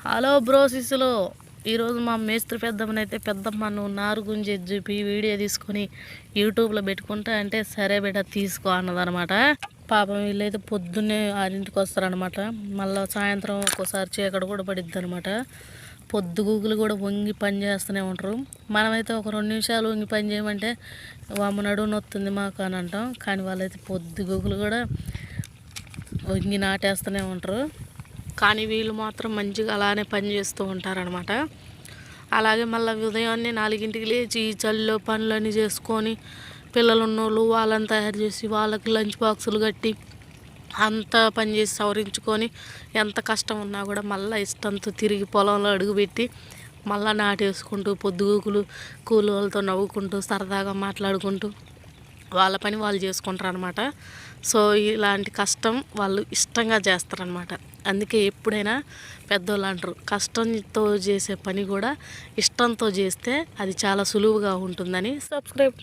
Hello bro శిష్యులు, ఈరోజు మా మేస్త్రి పెద్దమ్మ నువ్వు నారు గుంజేది చూపి వీడియో తీసుకొని యూట్యూబ్లో పెట్టుకుంటా అంటే సరే బిడ్డ తీసుకో అన్నదనమాట. పాపం వీళ్ళైతే పొద్దున్నే 6ంటికి వస్తారనమాట. మళ్ళీ సాయంత్రం ఒక్కోసారి చీకటి కూడా పడిద్ది అనమాట. పొద్దుగూకులు కూడా వంగి పని చేస్తూనే ఉంటారు. మనమైతే ఒక 2 నిమిషాలు వంగి పని చేయమంటే వామ్మ నడువు నొత్తుంది మాకు అని అంటాం. కానీ వాళ్ళైతే పొద్దుగూకులు కూడా వంగి నాటేస్తూనే ఉంటారు. కానీ వీళ్ళు మాత్రం మంచిగా అలానే పని చేస్తూ ఉంటారనమాట. అలాగే మళ్ళీ ఉదయాన్నే 4ంటికి లేచి చలిలో పనులన్నీ చేసుకొని పిల్లలు ఉన్నోళ్ళు వాళ్ళని తయారు చేసి వాళ్ళకి లంచ్ బాక్సులు కట్టి అంతా పని చేసి సవరించుకొని ఎంత కష్టం ఉన్నా కూడా మళ్ళీ ఇష్టంతో తిరిగి పొలంలో అడుగుపెట్టి మళ్ళీ నాటేసుకుంటూ పొద్దుగూకులు కూలి వాళ్ళతో నవ్వుకుంటూ సరదాగా మాట్లాడుకుంటూ వాళ్ళ పని వాళ్ళు చేసుకుంటారు అనమాట. సో ఇలాంటి కష్టం వాళ్ళు ఇష్టంగా చేస్తారనమాట. అందుకే ఎప్పుడైనా పెద్దోళ్ళు అంటారు, కష్టంతో చేసే పని కూడా ఇష్టంతో చేస్తే అది చాలా సులువుగా ఉంటుందని. సబ్స్క్రైబ్.